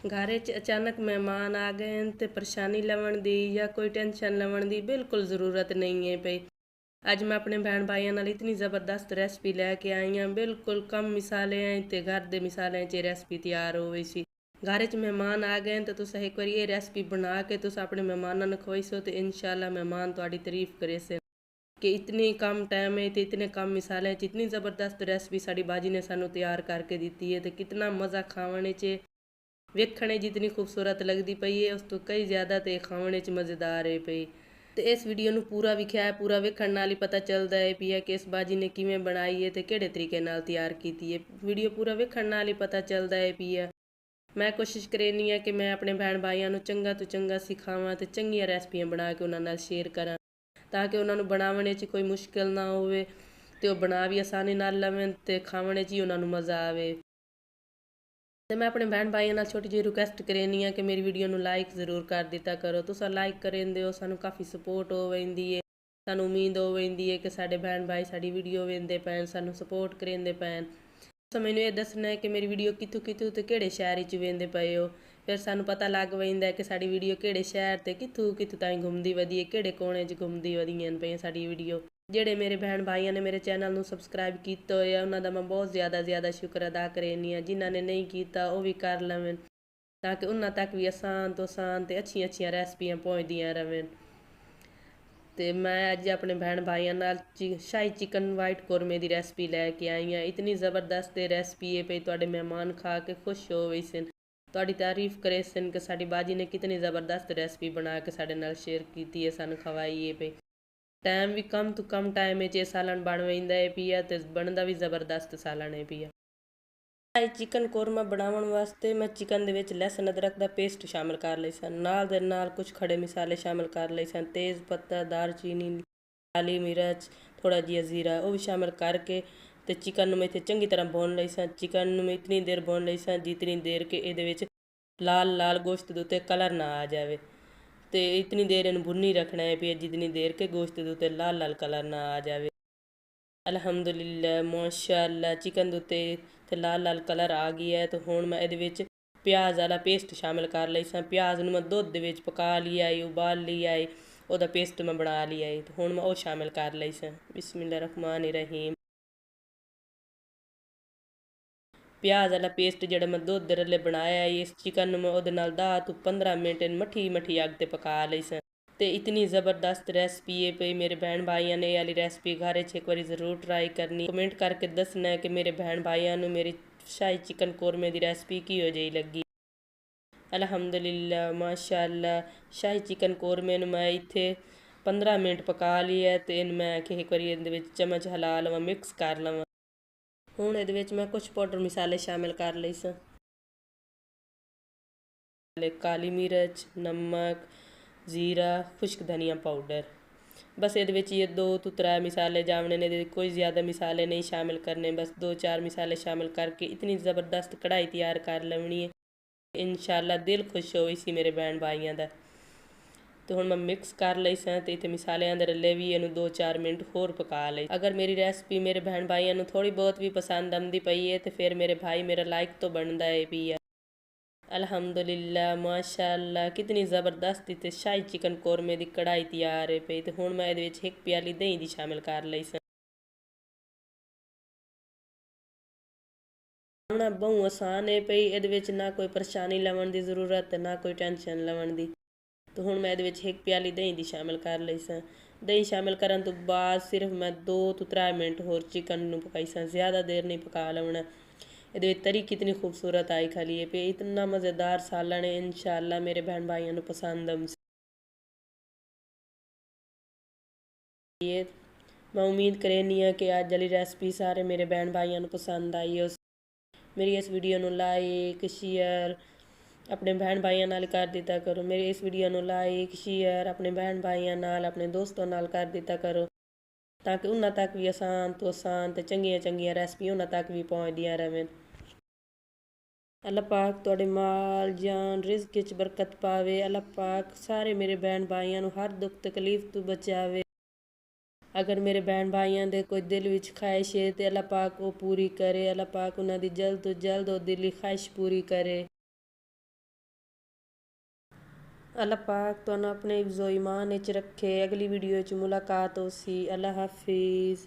घर च अचानक मेहमान आ गए हैं तो परेशानी लवण दी या कोई टेंशन लवण दी बिल्कुल ज़रूरत नहीं है पई। अज मैं अपने भैन भाइयों नाल इतनी ज़बरदस्त रेसिपी लैके आई हाँ, बिल्कुल कम मिसाले तो घर के मिसाले च रेसिपी तैयार हो गई सी। घर च मेहमान आ गए तो तुस एक बार ये रेसिपी बना के तुस अपने मेहमानों ने खवाई सो तो इंशाल्लाह मेहमान तुहाडी तारीफ करे से कि इतनी कम टाइम में तो इतने कम मिसाले च इतनी ज़बरदस्त रेसिपी साड़ी बाजी ने सानू तैयार करके दी है। तो कितना मज़ा खाने च वेखने जितनी खूबसूरत लगती पई है उस तो कई ज़्यादा तो खाने च मज़ेदार है पई। तो इस वीडियो में पूरा विख्या है, पूरा वेखण नाल ही पता चलता है भी है कि इस बाजी ने किवें बनाई है तो किहड़े तरीके नाल तैयार की है। वीडियो पूरा वेखण नाल ही पता चलता है भी है। मैं कोशिश करनी है कि मैं अपने भैन भाइयों को चंगा तो चंगा सिखावां तो चंगियां रेसिपियां बना के उन्होंने नाल शेयर करा ताकि उन्होंने बनाने च कोई मुश्किल ना होवे तो वह बना भी आसानी नाल लवें तो खाने च ही उन्होंने मज़ा आवे। तो मैं अपने भैन भाइयों नाल छोटी जी रिक्वेस्ट करनी है कि मेरी वीडियो को लाइक जरूर कर दिता करो। तुसा लाइक करेंदे हो सानू काफ़ी सपोर्ट हो वेंदी है, सानू उम्मीद हो वेंदी है कि साडे भैन भाई साडी वीडियो वेंदे पैन सानू सपोर्ट करेंदे पैन। तो मैंने ये दसना है कि मेरी वीडियो कितों कितों तो किहड़े शहर च वेंदे पे हो, फिर सानू पता लग वेंदा है कि साडी वीडियो किहड़े शहर ते कितों कितों ताईं घूमदी वधी है, किहड़े कोने च घूमदी वधियां पईयां साडी वीडियो। ਜਿਹੜੇ मेरे भैन भाइयों ने मेरे चैनल ਨੂੰ सबसक्राइब किया होया उन्हां दा मैं बहुत ज़्यादा शुक्र अदा करनी हाँ। जिन्होंने नहीं किया वो भी कर लवें ताकि उन्हां तक भी आसान तो आसान तो अच्छियां रेसिपियां पहुँचदियां रहें। तो मैं अज अपने भैन भाइयों नाल शाही चिकन वाइट कौरमे की रेसिपी लैके आई हाँ। इतनी ज़बरदस्त रेसिपी है भई तुहाडे मेहमान खा के खुश हो गए सन, तुहाडी तारीफ करे सन कि साडी बाजी ने कितनी ज़बरदस्त रेसिपी बना के साडे नाल शेयर की है, सानू खवाई है भई। टाइम भी कम तो कम टाइम में सालन बन वेंदा है पिया तो बनता भी ज़बरदस्त सालन है पिया। चिकन कौरमा बनावन वास्ते मैं चिकन दे विच लहसुन अदरक का पेस्ट शामिल कर लई सन, नाल दे नाल कुछ खड़े मिसाले शामिल कर लई सन, तेज़ पत्ता, दालचीनी, काली मिर्च, थोड़ा जिहा जीरा वो भी शामिल करके तो चिकन में इत्थे चंगी तरह भून लई सन। चिकन में इतनी देर भून लई सन जितनी देर के इहदे विच लाल लाल गोश्त दे उत्ते कलर ना आ जाए। तो इतनी देर इन भुनी रखना है फिर जितनी देर के गोश्त के उत्ते लाल लाल कलर ना आ जाए। अल्हम्दुलिल्लाह माशाअल्लाह चिकन के उत्ते ते लाल लाल कलर आ गया है। तो हुण मैं इहदे विच प्याज वाला पेस्ट शामिल कर लई सा। प्याज नूं मैं दुध दे विच पका लिया है, उबाल लिया है, उहदा पेस्ट मैं बना लिया है। तो हुण मैं वो शामिल कर लई सा। बिस्मिल्लाहिर्रहमानिर्रहीम। प्याज वाला पेस्ट जिहड़ा मैं दुध दे रले बनाया है इस चिकन नूं मैं उहदे नाल 10 तो 15 मिनट मठी मठी अग ते पका लई सा। तो इतनी ज़बरदस्त रेसिपी है भई मेरे भैन भाइयों ने ये वाली रेसिपी घर एक बार ज़रूर ट्राई करनी। कमेंट करके दसना है कि मेरे भैन भाइयों ने मेरी शाही चिकन कौरमे की रेसिपी किहो जी लगी। अल्हम्दुलिल्लाह माशाअल्लाह शाही चिकन कौरमे नूं मैं इत्थे 15 मिनट पका लिया है। तो इन मैं कि एक बार इहदे विच चम्मच हिला लवां, मिक्स कर लवां। हुण इहदे विच मैं कुछ पाउडर मिसाले शामिल कर लई सा, काली मिर्च, नमक, जीरा, खुश्क धनिया पाउडर। बस ये 2 तो 3 मिसाले जावने ने, कोई ज़्यादा मिसाले नहीं शामिल करने, बस 2-4 मिसाले शामिल करके इतनी ज़बरदस्त कढ़ाई तैयार कर लेनी है। इंशाल्लाह दिल खुश हो इसी मेरे भैन भाइयों का। तो हुण मैं मिक्स कर लई सा तो इत्थे मिसालियां दे रले भी इनू 2-4 मिनट होर पका लई। अगर मेरी रेसिपी मेरे भैन भाइयों को थोड़ी बहुत भी पसंद आती पई है तो फिर मेरे भाई मेरा लाइक तो बनता है भी है। अल्हम्दुलिल्लाह माशाअल्लाह कितनी ज़बरदस्त इत्थे शाही चिकन कौरमे की कढ़ाई तैयार है पई। तो हुण मैं इहदे विच 1 प्याली दही दी शामिल कर लई सा। बनाउणा बहुत आसान है पई, इहदे विच ना कोई परेशानी लवण की जरूरत ना कोई टेंशन लवण की। तो हुण मैं इहदे विच 1 प्याली दही दी शामिल कर लई सा। दही शामिल करन तो बाद सिर्फ मैं 2 तो 3 मिनट होर चिकन नूं पकाई सा, ज़्यादा देर नहीं पका लवणा। इहदे विच तरी कितनी खूबसूरत आई खाली है पे, इतना मज़ेदार सालन है। इंशाअल्लाह मेरे भैन भाइयों को पसंद आउंदी। मैं उम्मीद करनी है कि अज वाली रेसिपी सारे मेरे भैन भाइयों को पसंद आई हो। मेरी इस वीडियो को लाइक शेयर अपने भैन भाइयों नाल कर दिता करो। मेरी इस वीडियो को लाइक शेयर अपने भैन भाइयों नाल अपने दोस्तों नाल कर दिता करो ताकि उन्हां तक भी आसान तो आसान तो चंगियां चंगियां रेसिपी उन्हां तक भी पहुँचदियां रहें। अल्लाह पाक तुहाडे माल जान रिज़्क च बरकत पावे। अल्लाह पाक सारे मेरे भैन भाइयों हर दुख तकलीफ तो बचावे। अगर मेरे भैन भाइयों के कोई दिल विच ख्वाहिश है तो अल्लाह पाक वो पूरी करे। अल्लाह पाक उन्हां दी जल्द तो जल्द वो दिली ख्वाहिश पूरी करे। ਅੱਲਾਹ ਪਾਕ ਤੁਹਾਨੂੰ ਆਪਣੇ ਹਿਫਜ਼ੋ ਈਮਾਨ ਵਿੱਚ ਰੱਖੇ। ਅਗਲੀ ਵੀਡੀਓ 'ਚ ਮੁਲਾਕਾਤ ਹੋਸੀ। ਅੱਲਾਹ ਹਾਫਿਜ਼।